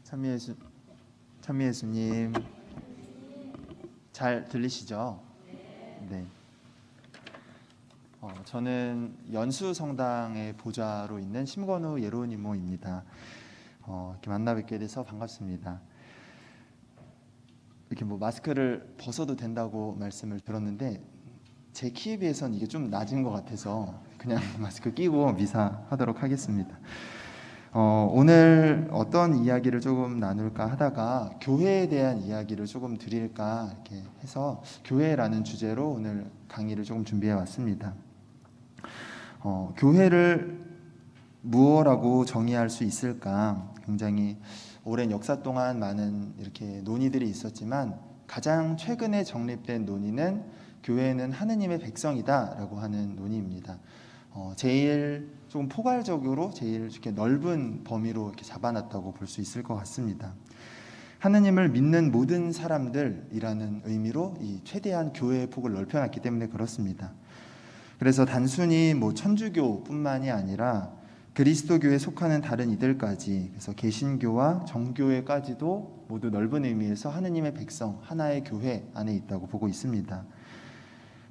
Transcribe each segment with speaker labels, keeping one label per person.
Speaker 1: 찬미예수, 찬미예수님 잘 들리시죠? 네. 저는 연수성당의 보좌로 있는 심건우 예로니모입니다. 이렇게 만나 뵙게 돼서 반갑습니다. 이렇게 마스크를 벗어도 된다고 말씀을 들었는데 제 키에 비해서는 이게 좀 낮은 것 같아서 그냥 마스크 끼고 미사하도록 하겠습니다. 오늘 어떤 이야기를 조금 나눌까 하다가 교회에 대한 이야기를 조금 드릴까 이렇게 해서 교회라는 주제로 오늘 강의를 조금 준비해 왔습니다. 교회를 무엇라고 정의할 수 있을까? 굉장히 오랜 역사 동안 많은 이렇게 논의들이 있었지만 가장 최근에 정립된 논의는 교회는 하느님의 백성이다라고 하는 논의입니다. 제일 조금 포괄적으로 제일 이렇게 넓은 범위로 이렇게 잡아놨다고 볼 수 있을 것 같습니다. 하느님을 믿는 모든 사람들이라는 의미로 이 최대한 교회의 폭을 넓혀놨기 때문에 그렇습니다. 그래서 단순히 천주교뿐만이 아니라 그리스도교에 속하는 다른 이들까지, 그래서 개신교와 정교회까지도 모두 넓은 의미에서 하느님의 백성, 하나의 교회 안에 있다고 보고 있습니다.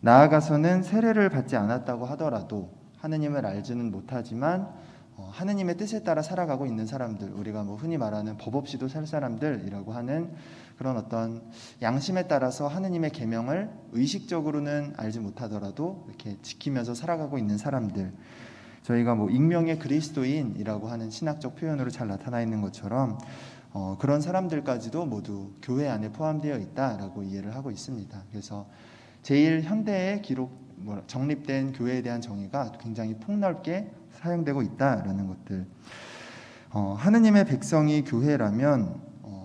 Speaker 1: 나아가서는 세례를 받지 않았다고 하더라도 하느님을 알지는 못하지만 하느님의 뜻에 따라 살아가고 있는 사람들, 우리가 흔히 말하는 법 없이도 살 사람들이라고 하는 그런 어떤 양심에 따라서 하느님의 계명을 의식적으로는 알지 못하더라도 이렇게 지키면서 살아가고 있는 사람들, 저희가 익명의 그리스도인이라고 하는 신학적 표현으로 잘 나타나 있는 것처럼 그런 사람들까지도 모두 교회 안에 포함되어 있다라고 이해를 하고 있습니다. 그래서 제일 현대에 정립된 교회에 대한 정의가 굉장히 폭넓게 사용되고 있다라는 것들. 하느님의 백성이 교회라면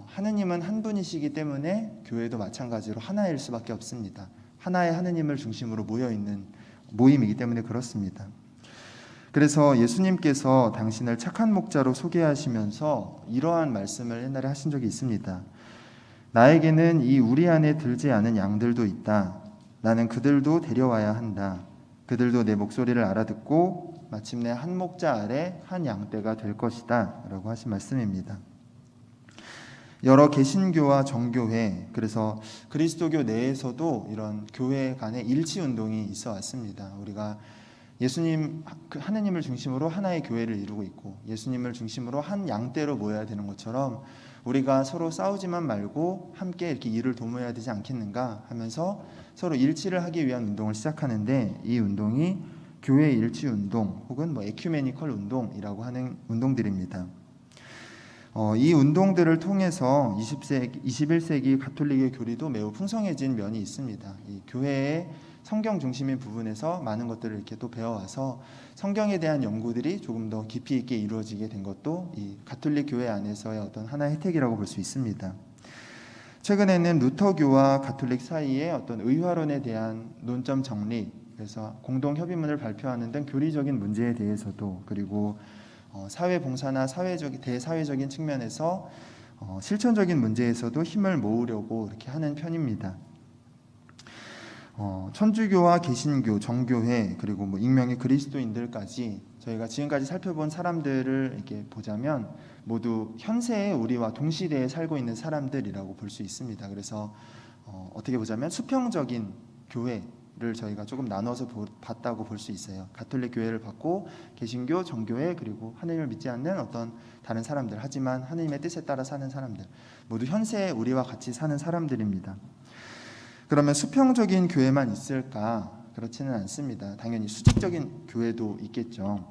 Speaker 1: 하느님은 한 분이시기 때문에 교회도 마찬가지로 하나일 수밖에 없습니다. 하나의 하느님을 중심으로 모여있는 모임이기 때문에 그렇습니다. 그래서 예수님께서 당신을 착한 목자로 소개하시면서 이러한 말씀을 옛날에 하신 적이 있습니다. 나에게는 이 우리 안에 들지 않은 양들도 있다. 나는 그들도 데려와야 한다. 그들도 내 목소리를 알아듣고 마침내 한 목자 아래 한 양떼가 될 것이다 라고 하신 말씀입니다. 여러 개신교와 정교회, 그래서 그리스도교 내에서도 이런 교회 간의 일치운동이 있어 왔습니다. 우리가 예수님, 하느님을 중심으로 하나의 교회를 이루고 있고 예수님을 중심으로 한 양떼로 모여야 되는 것처럼 우리가 서로 싸우지만 말고 함께 이렇게 일을 도모해야 되지 않겠는가 하면서 서로 일치를 하기 위한 운동을 시작하는데, 이 운동이 교회 일치 운동 혹은 에큐메니컬 운동이라고 하는 운동들입니다. 이 운동들을 통해서 21세기 가톨릭의 교리도 매우 풍성해진 면이 있습니다. 이 교회의 성경 중심인 부분에서 많은 것들을 이렇게 또 배워와서 성경에 대한 연구들이 조금 더 깊이 있게 이루어지게 된 것도 이 가톨릭 교회 안에서의 어떤 하나의 혜택이라고 볼 수 있습니다. 최근에는 루터교와 가톨릭 사이의 어떤 의화론에 대한 논점 정리, 그래서 공동 협의문을 발표하는 등 교리적인 문제에 대해서도, 그리고 사회 봉사나 대사회적인 측면에서 실천적인 문제에서도 힘을 모으려고 이렇게 하는 편입니다. 천주교와 개신교, 정교회, 그리고 익명의 그리스도인들까지 저희가 지금까지 살펴본 사람들을 이렇게 보자면 모두 현세의 우리와 동시대에 살고 있는 사람들이라고 볼 수 있습니다. 그래서 어떻게 보자면 수평적인 교회를 저희가 조금 나눠서 봤다고 볼 수 있어요. 가톨릭 교회를 봤고 개신교, 정교회, 그리고 하느님을 믿지 않는 어떤 다른 사람들, 하지만 하느님의 뜻에 따라 사는 사람들, 모두 현세의 우리와 같이 사는 사람들입니다. 그러면 수평적인 교회만 있을까? 그렇지는 않습니다. 당연히 수직적인 교회도 있겠죠.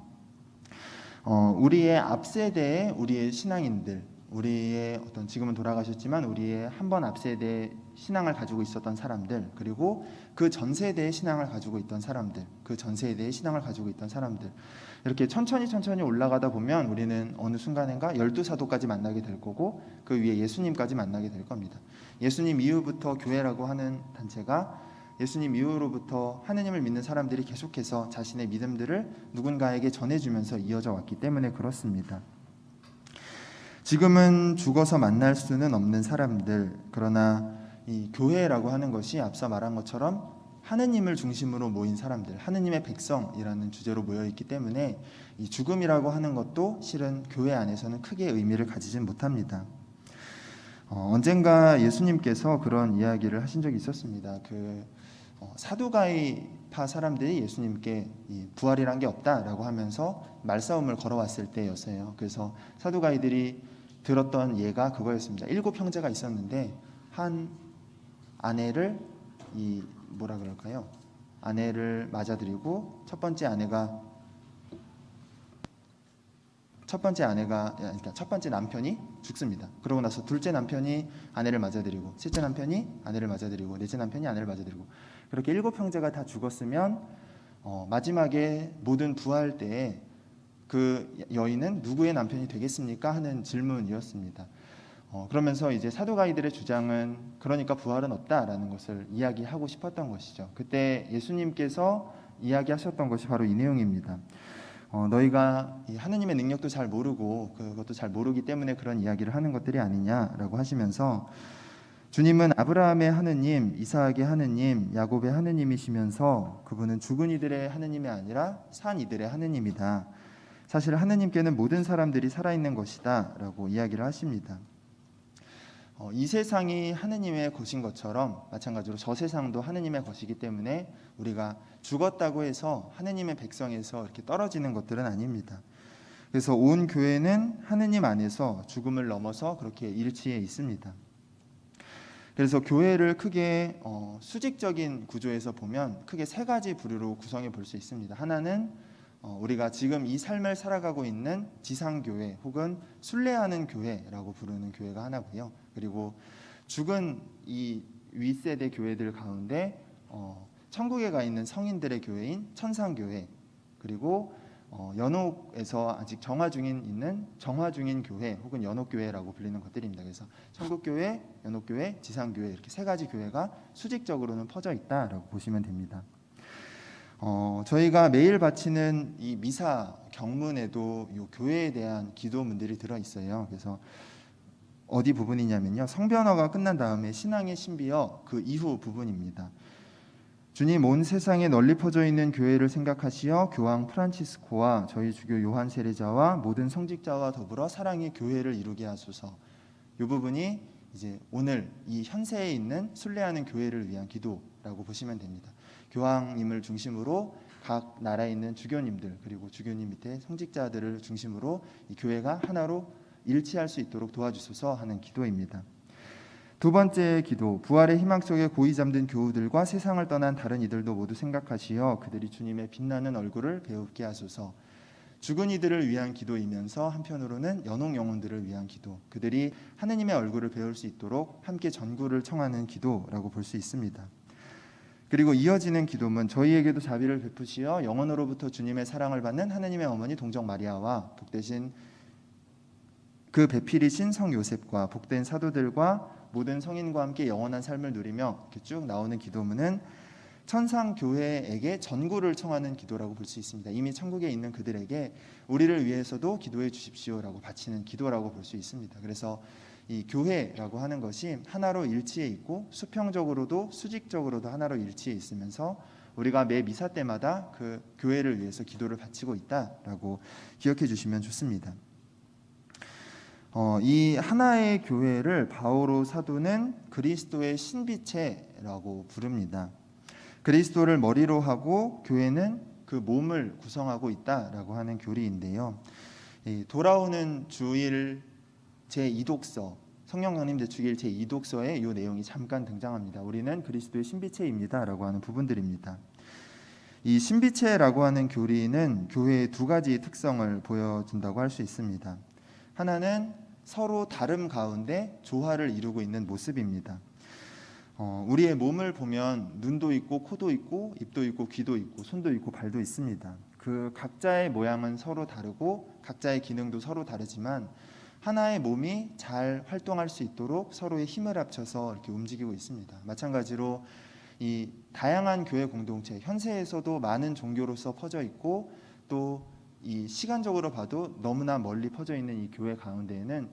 Speaker 1: 우리의 앞세대의 우리의 신앙인들, 우리의 어떤 지금은 돌아가셨지만 우리의 한 번 앞세대의 신앙을 가지고 있었던 사람들, 그리고 그 전세대의 신앙을 가지고 있던 사람들, 그 전세대의 신앙을 가지고 있던 사람들, 이렇게 천천히 올라가다 보면 우리는 어느 순간인가 12사도까지 만나게 될 거고 그 위에 예수님까지 만나게 될 겁니다. 예수님 이후부터 교회라고 하는 단체가 예수님 이후로부터 하느님을 믿는 사람들이 계속해서 자신의 믿음들을 누군가에게 전해주면서 이어져 왔기 때문에 그렇습니다. 지금은 죽어서 만날 수는 없는 사람들, 그러나 이 교회라고 하는 것이 앞서 말한 것처럼 하느님을 중심으로 모인 사람들, 하느님의 백성이라는 주제로 모여있기 때문에 이 죽음이라고 하는 것도 실은 교회 안에서는 크게 의미를 가지진 못합니다. 언젠가 예수님께서 그런 이야기를 하신 적이 있었습니다. 사두가이파 사람들이 예수님께 이 부활이란 게 없다라고 하면서 말싸움을 걸어왔을 때였어요. 그래서 사두가이들이 들었던 예가 그거였습니다. 7 형제가 있었는데 한 아내를 아내를 맞아들이고 첫 번째 남편이 죽습니다. 그러고 나서 둘째 남편이 아내를 맞아들이고, 셋째 남편이 아내를 맞아들이고, 넷째 남편이 아내를 맞아들이고, 그렇게 7 형제가 다 죽었으면 마지막에 모든 부활 때에 그 여인은 누구의 남편이 되겠습니까? 하는 질문이었습니다. 그러면서 이제 사두가이들의 주장은 그러니까 부활은 없다라는 것을 이야기하고 싶었던 것이죠. 그때 예수님께서 이야기하셨던 것이 바로 이 내용입니다. 너희가 하느님의 능력도 잘 모르고 그것도 잘 모르기 때문에 그런 이야기를 하는 것들이 아니냐라고 하시면서, 주님은 아브라함의 하느님, 이삭의 하느님, 야곱의 하느님이시면서 그분은 죽은 이들의 하느님이 아니라 산 이들의 하느님이다. 사실 하느님께는 모든 사람들이 살아있는 것이다 라고 이야기를 하십니다. 이 세상이 하느님의 것인 것처럼 마찬가지로 저 세상도 하느님의 것이기 때문에 우리가 죽었다고 해서 하느님의 백성에서 이렇게 떨어지는 것들은 아닙니다. 그래서 온 교회는 하느님 안에서 죽음을 넘어서 그렇게 일치해 있습니다. 그래서 교회를 크게 수직적인 구조에서 보면 크게 3가지 부류로 구성해 볼 수 있습니다. 하나는 우리가 지금 이 삶을 살아가고 있는 지상교회 혹은 순례하는 교회라고 부르는 교회가 하나고요. 그리고 죽은 이 윗세대 교회들 가운데 천국에 가 있는 성인들의 교회인 천상교회, 그리고 연옥에서 아직 정화 중인 교회 혹은 연옥교회라고 불리는 것들입니다. 그래서 천국교회, 연옥교회, 지상교회 이렇게 3가지 교회가 수직적으로는 퍼져 있다라고 보시면 됩니다. 저희가 매일 바치는 이 미사 경문에도 이 교회에 대한 기도문들이 들어 있어요. 그래서 어디 부분이냐면요, 성변어가 끝난 다음에 신앙의 신비어 그 이후 부분입니다. 주님, 온 세상에 널리 퍼져 있는 교회를 생각하시어 교황 프란치스코와 저희 주교 요한 세례자와 모든 성직자와 더불어 사랑의 교회를 이루게 하소서. 이 부분이 이제 오늘 이 현세에 있는 순례하는 교회를 위한 기도라고 보시면 됩니다. 교황님을 중심으로 각 나라에 있는 주교님들, 그리고 주교님 밑에 성직자들을 중심으로 이 교회가 하나로 일치할 수 있도록 도와주소서 하는 기도입니다. 2번째 기도, 부활의 희망 속에 고이 잠든 교우들과 세상을 떠난 다른 이들도 모두 생각하시어 그들이 주님의 빛나는 얼굴을 배웁게 하소서. 죽은 이들을 위한 기도이면서 한편으로는 연옥 영혼들을 위한 기도, 그들이 하느님의 얼굴을 배울 수 있도록 함께 전구를 청하는 기도라고 볼 수 있습니다. 그리고 이어지는 기도문, 저희에게도 자비를 베푸시어 영원으로부터 주님의 사랑을 받는 하느님의 어머니 동정 마리아와 복되신 그 배필이신 성 요셉과 복된 사도들과 모든 성인과 함께 영원한 삶을 누리며, 이렇게 쭉 나오는 기도문은 천상교회에게 전구를 청하는 기도라고 볼 수 있습니다. 이미 천국에 있는 그들에게 우리를 위해서도 기도해 주십시오라고 바치는 기도라고 볼 수 있습니다. 그래서 이 교회라고 하는 것이 하나로 일치해 있고 수평적으로도 수직적으로도 하나로 일치해 있으면서 우리가 매 미사 때마다 그 교회를 위해서 기도를 바치고 있다라고 기억해 주시면 좋습니다. 이 하나의 교회를 바오로 사도는 그리스도의 신비체라고 부릅니다. 그리스도를 머리로 하고 교회는 그 몸을 구성하고 있다라고 하는 교리인데요. 돌아오는 주일 제2독서, 성령 강림 대축일 제2독서에 이 내용이 잠깐 등장합니다. 우리는 그리스도의 신비체입니다 라고 하는 부분들입니다. 이 신비체라고 하는 교리는 교회의 2가지 특성을 보여준다고 할 수 있습니다. 하나는 서로 다름 가운데 조화를 이루고 있는 모습입니다. 우리의 몸을 보면 눈도 있고 코도 있고 입도 있고 귀도 있고 손도 있고 발도 있습니다. 그 각자의 모양은 서로 다르고 각자의 기능도 서로 다르지만 하나의 몸이 잘 활동할 수 있도록 서로의 힘을 합쳐서 이렇게 움직이고 있습니다. 마찬가지로 이 다양한 교회 공동체, 현세에서도 많은 종교로서 퍼져 있고 또 이 시간적으로 봐도 너무나 멀리 퍼져 있는 이 교회 가운데에는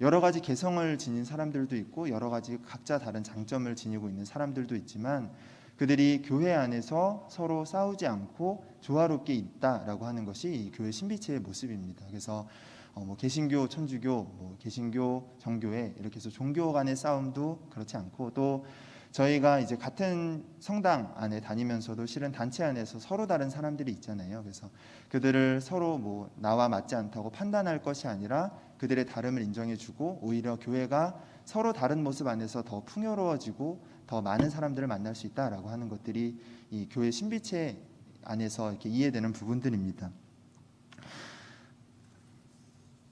Speaker 1: 여러 가지 개성을 지닌 사람들도 있고 여러 가지 각자 다른 장점을 지니고 있는 사람들도 있지만 그들이 교회 안에서 서로 싸우지 않고 조화롭게 있다라고 하는 것이 이 교회 신비체의 모습입니다. 그래서 뭐 개신교, 천주교, 뭐 개신교, 정교회 이렇게 해서 종교 간의 싸움도 그렇지 않고, 또 저희가 이제 같은 성당 안에 다니면서도 실은 단체 안에서 서로 다른 사람들이 있잖아요. 그래서 그들을 서로 뭐 나와 맞지 않다고 판단할 것이 아니라 그들의 다름을 인정해주고, 오히려 교회가 서로 다른 모습 안에서 더 풍요로워지고 더 많은 사람들을 만날 수 있다라고 하는 것들이 이 교회 신비체 안에서 이렇게 이해되는 부분들입니다.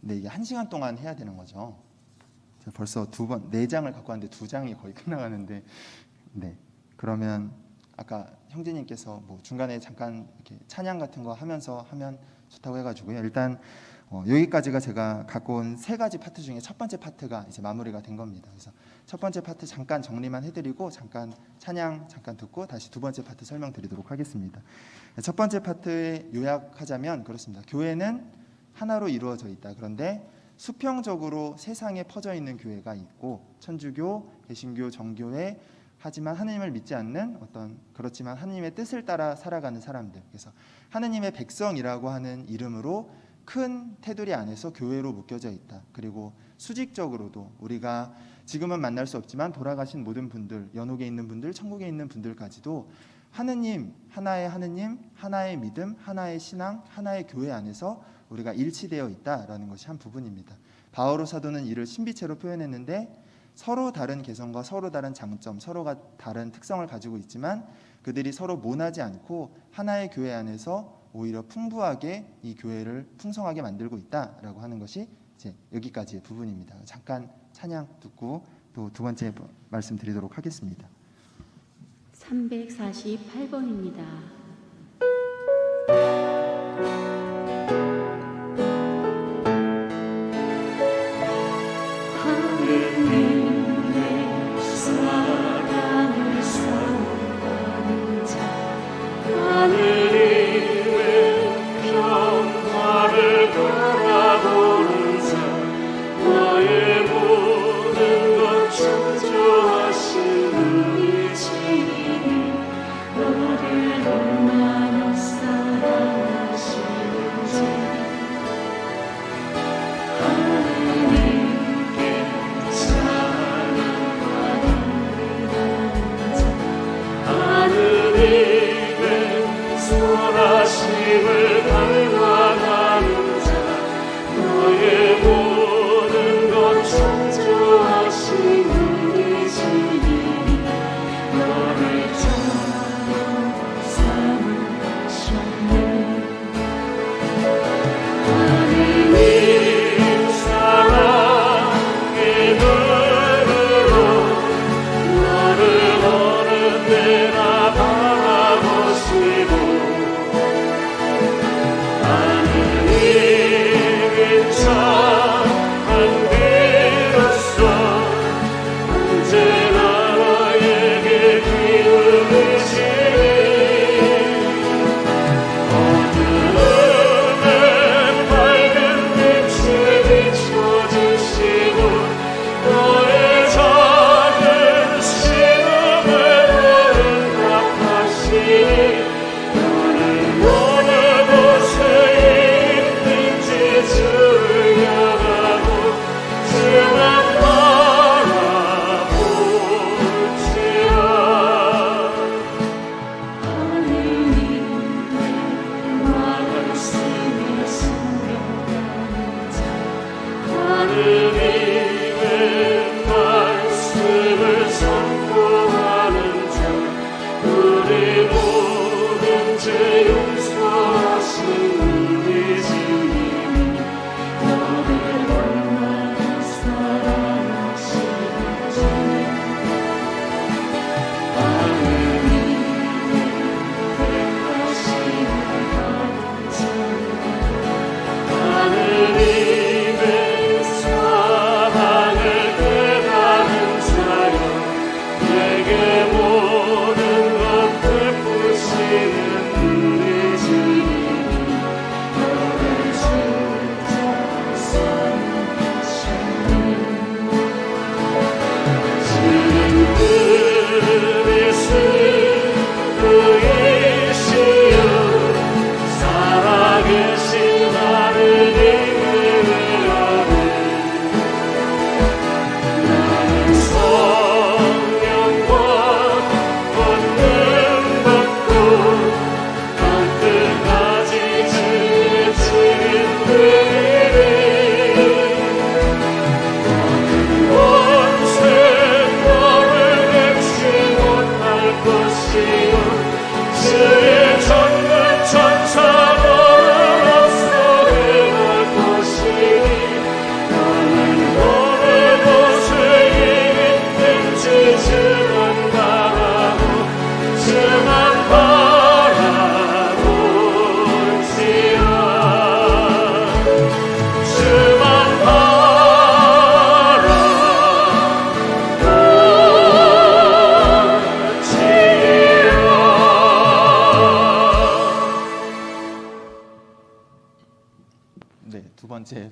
Speaker 1: 네, 이게 1시간 동안 해야 되는 거죠. 벌써 4장을 갖고 왔는데 2장이 거의 끝나가는데, 네, 그러면 아까 형제님께서 뭐 중간에 잠깐 이렇게 찬양 같은 거 하면서 하면 좋다고 해가지고요. 일단 여기까지가 제가 갖고 온 3가지 파트 중에 첫 번째 파트가 이제 마무리가 된 겁니다. 그래서 첫 번째 파트 잠깐 정리만 해드리고 잠깐 찬양 잠깐 듣고 다시 두 번째 파트 설명드리도록 하겠습니다. 첫 번째 파트에 요약하자면 그렇습니다. 교회는 하나로 이루어져 있다. 그런데 수평적으로 세상에 퍼져 있는 교회가 있고, 천주교, 개신교, 정교회, 하지만 하느님을 믿지 않는 그렇지만 하느님의 뜻을 따라 살아가는 사람들. 그래서 하느님의 백성이라고 하는 이름으로 큰 테두리 안에서 교회로 묶여져 있다. 그리고 수직적으로도 우리가 지금은 만날 수 없지만 돌아가신 모든 분들, 연옥에 있는 분들, 천국에 있는 분들까지도 하느님, 하나의 믿음, 하나의 신앙, 하나의 교회 안에서 우리가 일치되어 있다라는 것이 한 부분입니다. 바오로 사도는 이를 신비체로 표현했는데, 서로 다른 개성과 서로 다른 장점, 서로가 다른 특성을 가지고 있지만 그들이 서로 모나지 않고 하나의 교회 안에서 오히려 풍부하게 이 교회를 풍성하게 만들고 있다라고 하는 것이 이제 여기까지의 부분입니다. 잠깐 찬양 듣고 또 두 번째 말씀 드리도록 하겠습니다.
Speaker 2: 348번입니다.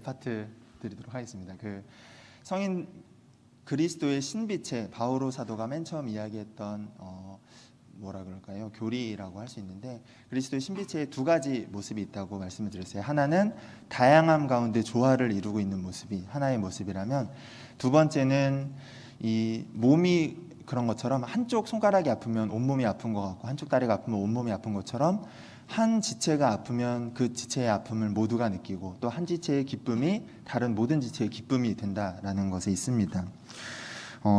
Speaker 1: 파트 드리도록 하겠습니다. 그 성인 그리스도의 신비체 바오로 사도가 맨 처음 이야기했던 뭐라 그럴까요? 교리라고 할 수 있는데 그리스도의 신비체에 두 가지 모습이 있다고 말씀을 드렸어요. 하나는 다양함 가운데 조화를 이루고 있는 모습이 하나의 모습이라면 두 번째는 이 몸이 그런 것처럼 한쪽 손가락이 아프면 온몸이 아픈 것 같고 한쪽 다리가 아프면 온몸이 아픈 것처럼 한 지체가 아프면 그 지체의 아픔을 모두가 느끼고 또 한 지체의 기쁨이 다른 모든 지체의 기쁨이 된다라는 것에 있습니다.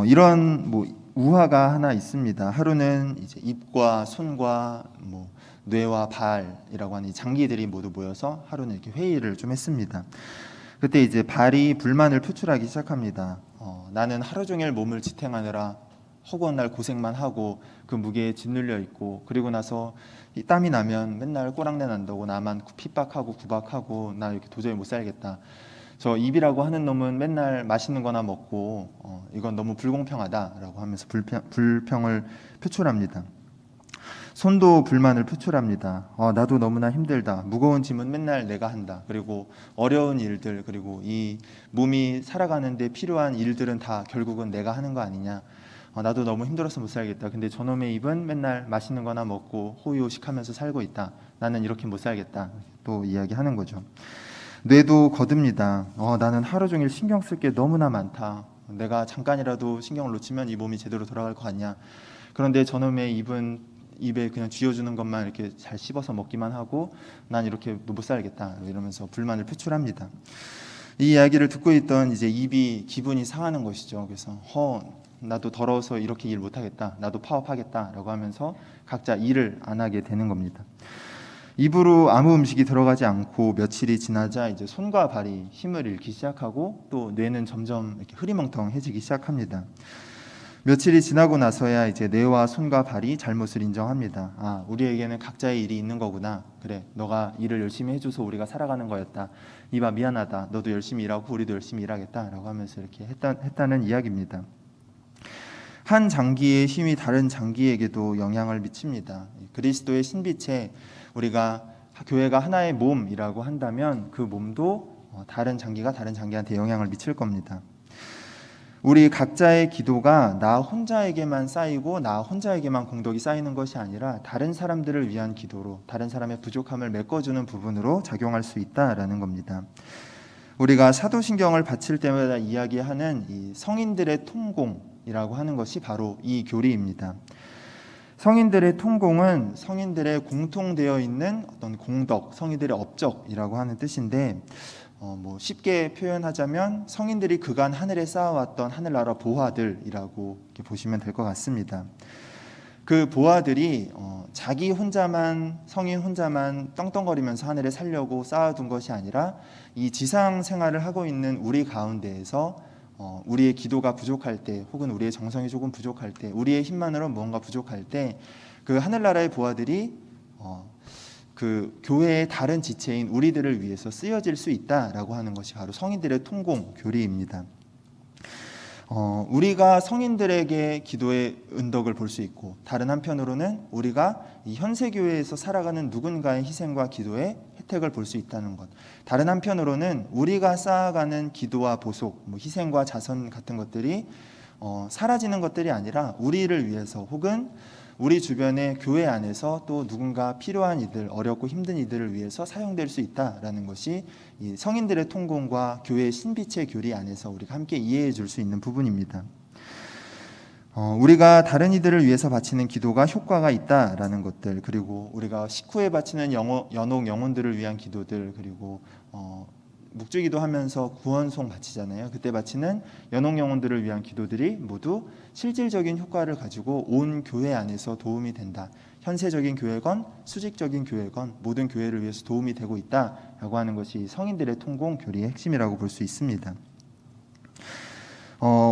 Speaker 1: 이런 뭐 우화가 하나 있습니다. 하루는 이제 입과 손과 뭐 뇌와 발이라고 하는 이 장기들이 모두 모여서 하루는 이렇게 회의를 좀 했습니다. 그때 이제 발이 불만을 표출하기 시작합니다. 나는 하루 종일 몸을 지탱하느라 허구한 날 고생만 하고 그 무게에 짓눌려 있고 그리고 나서 이 땀이 나면 맨날 꼬랑내 난다고 나만 핍박하고 구박하고 나 이렇게 도저히 못 살겠다. 저 입이라고 하는 놈은 맨날 맛있는 거나 먹고 이건 너무 불공평하다라고 하면서 불평을 표출합니다. 손도 불만을 표출합니다. 나도 너무나 힘들다. 무거운 짐은 맨날 내가 한다. 그리고 어려운 일들 그리고 이 몸이 살아가는데 필요한 일들은 다 결국은 내가 하는 거 아니냐. 나도 너무 힘들어서 못 살겠다. 근데 저놈의 입은 맨날 맛있는 거나 먹고 호의호식하면서 살고 있다. 나는 이렇게 못 살겠다. 또 이야기하는 거죠. 뇌도 거듭니다. 나는 하루 종일 신경 쓸 게 너무나 많다. 내가 잠깐이라도 신경을 놓치면 이 몸이 제대로 돌아갈 거 아니야. 그런데 저놈의 입은 입에 그냥 쥐어주는 것만 이렇게 잘 씹어서 먹기만 하고 난 이렇게 못 살겠다. 이러면서 불만을 표출합니다. 이 이야기를 듣고 있던 이제 입이 기분이 상하는 것이죠. 그래서 나도 더러워서 이렇게 일 못하겠다. 나도 파업하겠다라고 하면서 각자 일을 안 하게 되는 겁니다. 입으로 아무 음식이 들어가지 않고 며칠이 지나자 이제 손과 발이 힘을 잃기 시작하고 또 뇌는 점점 이렇게 흐리멍텅해지기 시작합니다. 며칠이 지나고 나서야 이제 뇌와 손과 발이 잘못을 인정합니다. 우리에게는 각자의 일이 있는 거구나. 그래, 너가 일을 열심히 해줘서 우리가 살아가는 거였다. 이봐 미안하다. 너도 열심히 일하고 우리도 열심히 일하겠다라고 하면서 이렇게 했다는 이야기입니다. 한 장기의 힘이 다른 장기에게도 영향을 미칩니다. 그리스도의 신비체 우리가 교회가 하나의 몸이라고 한다면 그 몸도 다른 장기가 다른 장기한테 영향을 미칠 겁니다. 우리 각자의 기도가 나 혼자에게만 쌓이고 나 혼자에게만 공덕이 쌓이는 것이 아니라 다른 사람들을 위한 기도로 다른 사람의 부족함을 메꿔주는 부분으로 작용할 수 있다라는 겁니다. 우리가 사도신경을 바칠 때마다 이야기하는 이 성인들의 통공이라고 하는 것이 바로 이 교리입니다. 성인들의 통공은 성인들의 공통되어 있는 어떤 공덕, 성인들의 업적이라고 하는 뜻인데 뭐 쉽게 표현하자면 성인들이 그간 하늘에 쌓아왔던 하늘나라 보화들이라고 이렇게 보시면 될 것 같습니다. 그 보화들이 자기 혼자만 성인 혼자만 떵떵거리면서 하늘에 살려고 쌓아둔 것이 아니라 이 지상 생활을 하고 있는 우리 가운데에서 우리의 기도가 부족할 때 혹은 우리의 정성이 조금 부족할 때 우리의 힘만으로 무언가 부족할 때 그 하늘나라의 보화들이 그 교회의 다른 지체인 우리들을 위해서 쓰여질 수 있다라고 하는 것이 바로 성인들의 통공 교리입니다. 우리가 성인들에게 기도의 은덕을 볼 수 있고 다른 한편으로는 우리가 이 현세교회에서 살아가는 누군가의 희생과 기도의 혜택을 볼 수 있다는 것. 다른 한편으로는 우리가 쌓아가는 기도와 보속, 희생과 자선 같은 것들이 사라지는 것들이 아니라 우리를 위해서 혹은 우리 주변의 교회 안에서 또 누군가 필요한 이들, 어렵고 힘든 이들을 위해서 사용될 수 있다라는 것이 이 성인들의 통공과 교회의 신비체 교리 안에서 우리가 함께 이해해 줄 수 있는 부분입니다. 우리가 다른 이들을 위해서 바치는 기도가 효과가 있다라는 것들, 그리고 우리가 식후에 바치는 연옥 영혼들을 위한 기도들, 그리고 묵주기도 하면서 구원송 바치잖아요. 그때 바치는 연옥 영혼들을 위한 기도들이 모두 실질적인 효과를 가지고 온 교회 안에서 도움이 된다. 현세적인 교회건 수직적인 교회건 모든 교회를 위해서 도움이 되고 있다라고 하는 것이 성인들의 통공 교리의 핵심이라고 볼 수 있습니다.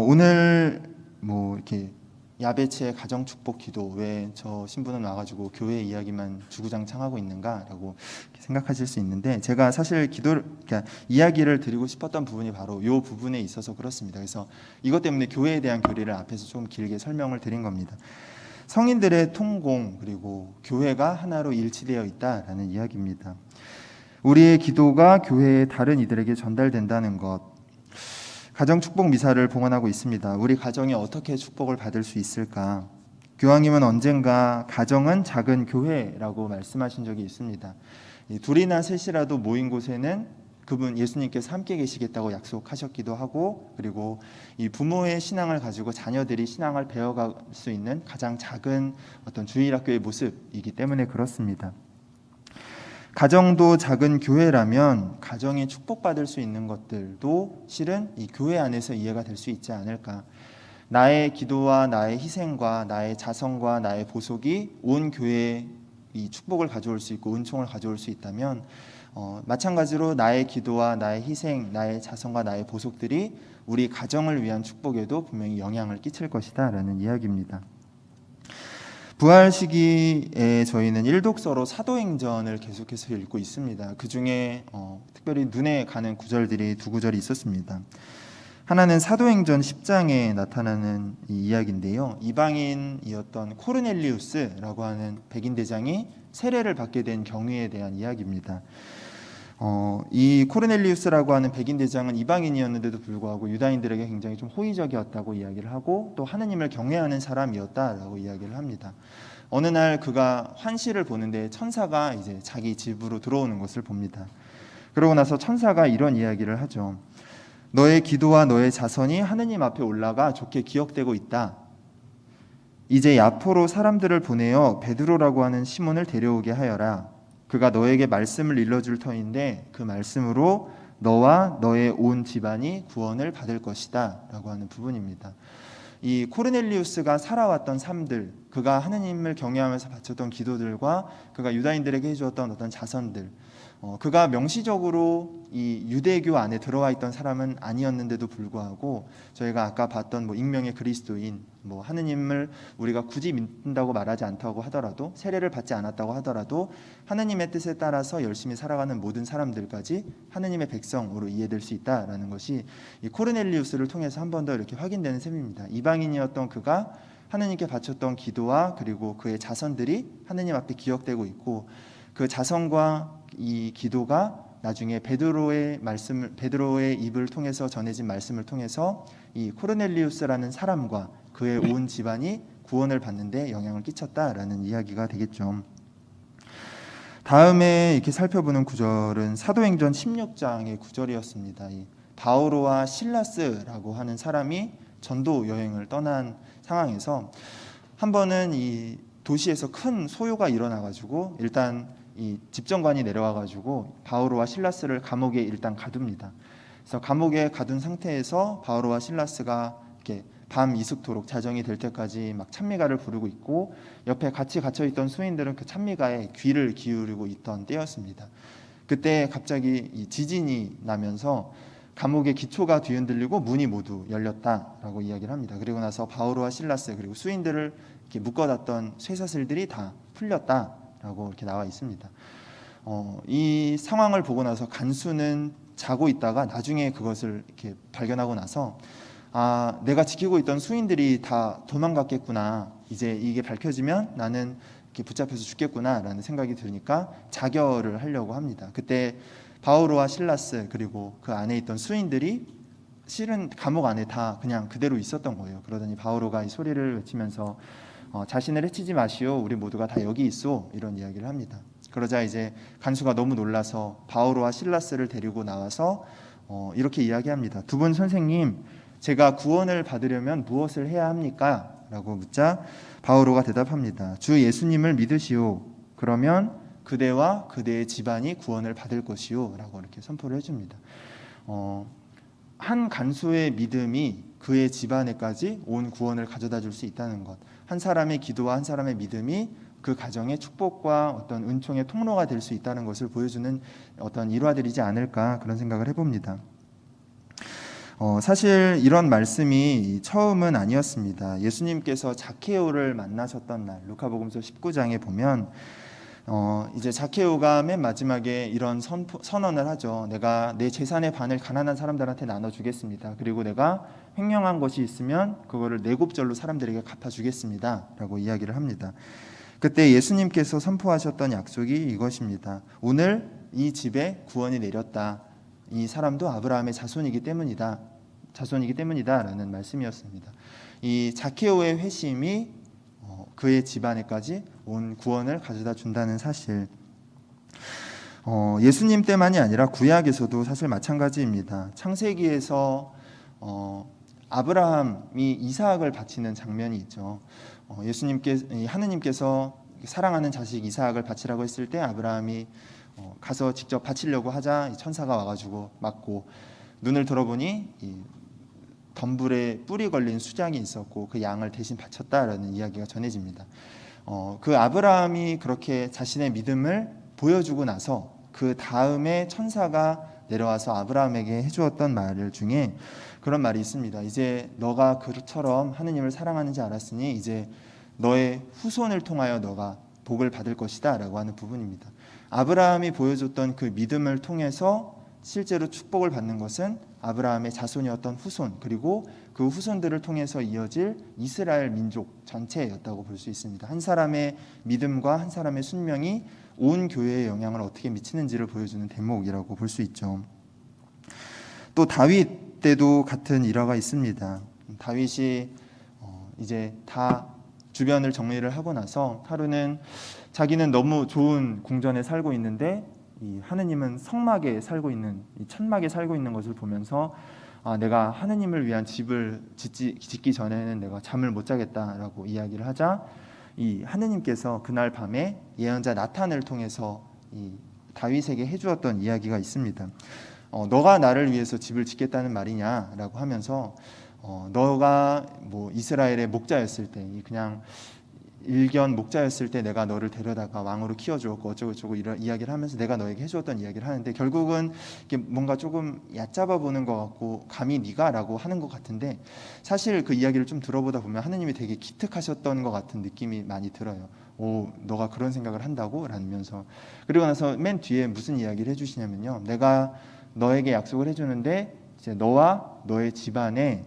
Speaker 1: 오늘 뭐 이렇게 야베치의 가정축복 기도 왜 저 신부는 와가지고 교회 이야기만 주구장창하고 있는가라고 생각하실 수 있는데 제가 사실 그러니까 이야기를 드리고 싶었던 부분이 바로 이 부분에 있어서 그렇습니다. 그래서 이것 때문에 교회에 대한 교리를 앞에서 좀 길게 설명을 드린 겁니다. 성인들의 통공 그리고 교회가 하나로 일치되어 있다라는 이야기입니다. 우리의 기도가 교회의 다른 이들에게 전달된다는 것. 가정 축복 미사를 봉헌하고 있습니다. 우리 가정이 어떻게 축복을 받을 수 있을까? 교황님은 언젠가 가정은 작은 교회라고 말씀하신 적이 있습니다. 둘이나 셋이라도 모인 곳에는 그분 예수님께서 함께 계시겠다고 약속하셨기도 하고, 그리고 이 부모의 신앙을 가지고 자녀들이 신앙을 배워갈 수 있는 가장 작은 어떤 주일학교의 모습이기 때문에 그렇습니다. 가정도 작은 교회라면 가정이 축복받을 수 있는 것들도 실은 이 교회 안에서 이해가 될 수 있지 않을까. 나의 기도와 나의 희생과 나의 자성과 나의 보속이 온 교회에 이 축복을 가져올 수 있고 은총을 가져올 수 있다면, 마찬가지로 나의 기도와 나의 희생, 나의 자성과 나의 보속들이 우리 가정을 위한 축복에도 분명히 영향을 끼칠 것이다 라는 이야기입니다. 부활 시기에 저희는 일독서로 사도행전을 계속해서 읽고 있습니다. 그 중에 특별히 눈에 가는 구절들이 두 구절이 있었습니다. 하나는 사도행전 10장에 나타나는 이 이야기인데요. 이방인이었던 코르넬리우스라고 하는 백인 대장이 세례를 받게 된 경위에 대한 이야기입니다. 이 코르넬리우스라고 하는 백인 대장은 이방인이었는데도 불구하고 유다인들에게 굉장히 좀 호의적이었다고 이야기를 하고, 또 하느님을 경외하는 사람이었다라고 이야기를 합니다. 어느 날 그가 환시를 보는데 천사가 이제 자기 집으로 들어오는 것을 봅니다. 그러고 나서 천사가 이런 이야기를 하죠. 너의 기도와 너의 자선이 하느님 앞에 올라가 좋게 기억되고 있다. 이제 야포로 사람들을 보내어 베드로라고 하는 시몬을 데려오게 하여라. 그가 너에게 말씀을 일러줄 터인데 그 말씀으로 너와 너의 온 집안이 구원을 받을 것이다 라고 하는 부분입니다. 이 코르넬리우스가 살아왔던 삶들, 그가 하느님을 경외하면서 바쳤던 기도들과 그가 유다인들에게 해주었던 어떤 자선들, 그가 명시적으로 이 유대교 안에 들어와 있던 사람은 아니었는데도 불구하고 저희가 아까 봤던 익명의 그리스도인, 하느님을 우리가 굳이 믿는다고 말하지 않다고 하더라도, 세례를 받지 않았다고 하더라도 하느님의 뜻에 따라서 열심히 살아가는 모든 사람들까지 하느님의 백성으로 이해될 수 있다라는 것이 이 코르넬리우스를 통해서 한 번 더 이렇게 확인되는 셈입니다. 이방인이었던 그가 하느님께 바쳤던 기도와 그리고 그의 자선들이 하느님 앞에 기억되고 있고, 그 자선과 이 기도가 나중에 베드로의 입을 통해서 전해진 말씀을 통해서 이 코르넬리우스라는 사람과 그의 온 집안이 구원을 받는데 영향을 끼쳤다라는 이야기가 되겠죠. 다음에 이렇게 살펴보는 구절은 사도행전 16장의 구절이었습니다. 이 바오로와 실라스라고 하는 사람이 전도 여행을 떠난 상황에서 한 번은 이 도시에서 큰 소요가 일어나가지고 일단 이 집정관이 내려와가지고 바오로와 실라스를 감옥에 일단 가둡니다. 그래서 감옥에 가둔 상태에서 바오로와 실라스가 이렇게 밤 이숙토록 자정이 될 때까지 막 찬미가를 부르고 있고, 옆에 같이 갇혀있던 수인들은 그 찬미가에 귀를 기울이고 있던 때였습니다. 그때 갑자기 이 지진이 나면서 감옥의 기초가 뒤흔들리고 문이 모두 열렸다라고 이야기를 합니다. 그리고 나서 바오로와 실라스 그리고 수인들을 이렇게 묶어놨던 쇠사슬들이 다 풀렸다라고 이렇게 나와 있습니다. 이 상황을 보고 나서 간수는 자고 있다가 나중에 그것을 이렇게 발견하고 나서 내가 지키고 있던 수인들이 다 도망갔겠구나. 이제 이게 밝혀지면 나는 이렇게 붙잡혀서 죽겠구나라는 생각이 드니까 자결을 하려고 합니다. 그때 바오로와 실라스 그리고 그 안에 있던 수인들이 실은 감옥 안에 다 그냥 그대로 있었던 거예요. 그러더니 바오로가 이 소리를 외치면서 자신을 해치지 마시오. 우리 모두가 다 여기 있어. 이런 이야기를 합니다. 그러자 이제 간수가 너무 놀라서 바오로와 실라스를 데리고 나와서 이렇게 이야기합니다. 두 분 선생님, 제가 구원을 받으려면 무엇을 해야 합니까? 라고 묻자 바오로가 대답합니다. 주 예수님을 믿으시오. 그러면 그대와 그대의 집안이 구원을 받을 것이요. 라고 이렇게 선포를 해줍니다. 한 간수의 믿음이 그의 집안에까지 온 구원을 가져다 줄 수 있다는 것, 한 사람의 기도와 한 사람의 믿음이 그 가정의 축복과 어떤 은총의 통로가 될 수 있다는 것을 보여주는 어떤 일화들이지 않을까, 그런 생각을 해봅니다. 사실 이런 말씀이 처음은 아니었습니다. 예수님께서 자케오를 만나셨던 날, 루카복음서 19장에 보면 이제 자케오가 맨 마지막에 이런 선언을 하죠. 내가 내 재산의 반을 가난한 사람들한테 나눠주겠습니다. 그리고 내가 횡령한 것이 있으면 그거를 내곱절로 사람들에게 갚아주겠습니다. 라고 이야기를 합니다. 그때 예수님께서 선포하셨던 약속이 이것입니다. 오늘 이 집에 구원이 내렸다. 이 사람도 아브라함의 자손이기 때문이다라는 말씀이었습니다. 이 자케오의 회심이 그의 집안에까지 온 구원을 가져다 준다는 사실. 예수님 때만이 아니라 구약에서도 사실 마찬가지입니다. 창세기에서 아브라함이 이삭을 바치는 장면이 있죠. 하느님께서 사랑하는 자식 이삭을 바치라고 했을 때 아브라함이 가서 직접 바치려고 하자 천사가 와가지고 막고, 눈을 들어보니 이 덤불에 뿔이 걸린 수장이 있었고 그 양을 대신 바쳤다라는 이야기가 전해집니다. 그 아브라함이 그렇게 자신의 믿음을 보여주고 나서 그 다음에 천사가 내려와서 아브라함에게 해주었던 말 중에 그런 말이 있습니다. 이제 너가 그처럼 하느님을 사랑하는지 알았으니 이제 너의 후손을 통하여 너가 복을 받을 것이다 라고 하는 부분입니다. 아브라함이 보여줬던 그 믿음을 통해서 실제로 축복을 받는 것은 아브라함의 자손이었던 후손, 그리고 그 후손들을 통해서 이어질 이스라엘 민족 전체였다고 볼 수 있습니다. 한 사람의 믿음과 한 사람의 순명이 온 교회에 영향을 어떻게 미치는지를 보여주는 대목이라고 볼 수 있죠. 또 다윗 때도 같은 일화가 있습니다. 다윗이 이제 다 주변을 정리를 하고 나서 하루는 자기는 너무 좋은 궁전에 살고 있는데 이 하느님은 성막에 살고 있는, 이 천막에 살고 있는 것을 보면서 내가 하느님을 위한 집을 짓기 전에는 내가 잠을 못 자겠다라고 이야기를 하자 이 하느님께서 그날 밤에 예언자 나탄을 통해서 이 다윗에게 해주었던 이야기가 있습니다. 너가 나를 위해서 집을 짓겠다는 말이냐라고 하면서 너가 뭐 이스라엘의 목자였을 때, 그냥 일견 목자였을 때 내가 너를 데려다가 왕으로 키워주었고 어쩌고저쩌고 이런 이야기를 하면서 내가 너에게 해주었던 이야기를 하는데, 결국은 이게 뭔가 조금 얕잡아 보는 것 같고 감히 네가 라고 하는 것 같은데, 사실 그 이야기를 좀 들어보다 보면 하느님이 되게 기특하셨던 것 같은 느낌이 많이 들어요. 오, 너가 그런 생각을 한다고? 라면서. 그리고 나서 맨 뒤에 무슨 이야기를 해주시냐면요, 내가 너에게 약속을 해주는데 이제 너와 너의 집안에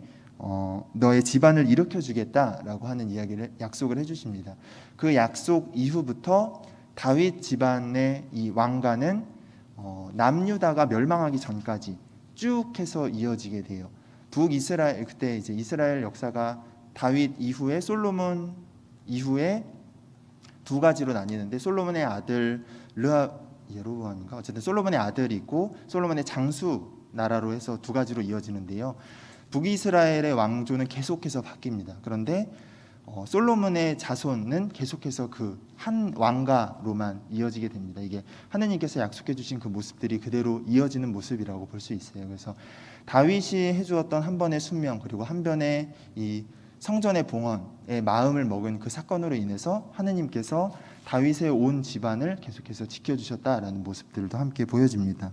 Speaker 1: 너의 집안을 일으켜주겠다라고 하는 이야기를 약속을 해주십니다. 그 약속 이후부터 다윗 집안의 이 왕가는 남유다가 멸망하기 전까지 쭉 해서 이어지게 돼요. 북이스라엘, 그때 이제 이스라엘 역사가 다윗 이후에 솔로몬 이후에 두 가지로 나뉘는데, 솔로몬의 아들 예로보암인가, 어쨌든 솔로몬의 아들이 있고 솔로몬의 장수 나라로 해서 두 가지로 이어지는데요. 북이스라엘의 왕조는 계속해서 바뀝니다. 그런데 솔로몬의 자손은 계속해서 그 한 왕가로만 이어지게 됩니다. 이게 하느님께서 약속해 주신 그 모습들이 그대로 이어지는 모습이라고 볼 수 있어요. 그래서 다윗이 해주었던 한 번의 순명, 그리고 한 번의 이 성전의 봉헌의 마음을 먹은 그 사건으로 인해서 하느님께서 다윗의 온 집안을 계속해서 지켜주셨다라는 모습들도 함께 보여집니다.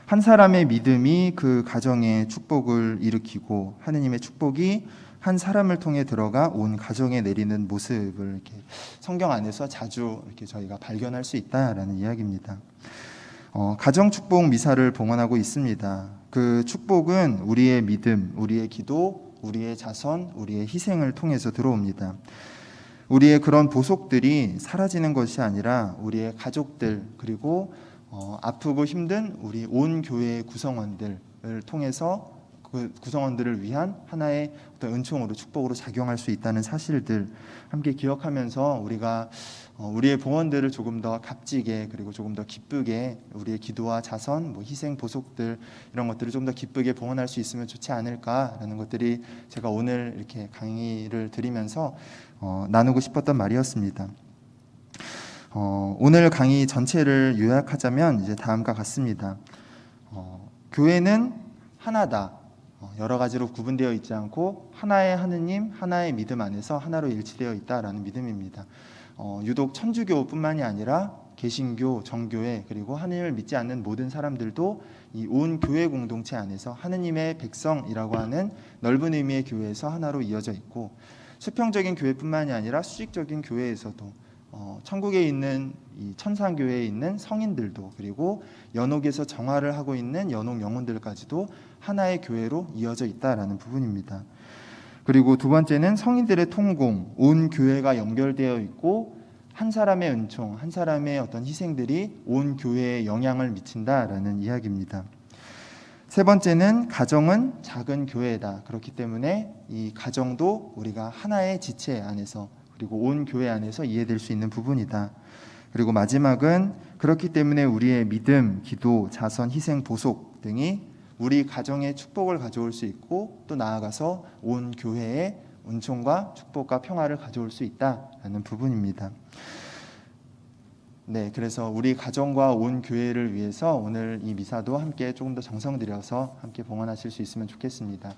Speaker 1: 한 사람의 믿음이 그 가정에 축복을 일으키고 하느님의 축복이 한 사람을 통해 들어가 온 가정에 내리는 모습을 이렇게 성경 안에서 자주 이렇게 저희가 발견할 수 있다라는 이야기입니다. 가정 축복 미사를 봉헌하고 있습니다. 그 축복은 우리의 믿음, 우리의 기도, 우리의 자선, 우리의 희생을 통해서 들어옵니다. 우리의 그런 보속들이 사라지는 것이 아니라 우리의 가족들, 그리고 아프고 힘든 우리 온 교회의 구성원들을 통해서 그 구성원들을 위한 하나의 어떤 은총으로, 축복으로 작용할 수 있다는 사실들 함께 기억하면서 우리가 우리의 봉헌들을 조금 더 값지게, 그리고 조금 더 기쁘게 우리의 기도와 자선, 희생, 보속들 이런 것들을 좀 더 기쁘게 봉헌할 수 있으면 좋지 않을까라는 것들이 제가 오늘 이렇게 강의를 드리면서 나누고 싶었던 말이었습니다. 오늘 강의 전체를 요약하자면 이제 다음과 같습니다. 교회는 하나다. 여러 가지로 구분되어 있지 않고 하나의 하느님, 하나의 믿음 안에서 하나로 일치되어 있다라는 믿음입니다. 유독 천주교뿐만이 아니라 개신교, 정교회, 그리고 하느님을 믿지 않는 모든 사람들도 이 온 교회 공동체 안에서 하느님의 백성이라고 하는 넓은 의미의 교회에서 하나로 이어져 있고, 수평적인 교회뿐만이 아니라 수직적인 교회에서도 천국에 있는 이 천상교회에 있는 성인들도, 그리고 연옥에서 정화를 하고 있는 연옥 영혼들까지도 하나의 교회로 이어져 있다라는 부분입니다. 그리고 두 번째는 성인들의 통공, 온 교회가 연결되어 있고 한 사람의 은총, 한 사람의 어떤 희생들이 온 교회에 영향을 미친다라는 이야기입니다. 세 번째는 가정은 작은 교회다. 그렇기 때문에 이 가정도 우리가 하나의 지체 안에서 그리고 온 교회 안에서 이해될 수 있는 부분이다. 그리고 마지막은 그렇기 때문에 우리의 믿음, 기도, 자선, 희생, 보속 등이 우리 가정에 축복을 가져올 수 있고 또 나아가서 온 교회에 은총과 축복과 평화를 가져올 수 있다라는 부분입니다. 네, 그래서 우리 가정과 온 교회를 위해서 오늘 이 미사도 함께 조금 더 정성 들여서 함께 봉헌하실 수 있으면 좋겠습니다.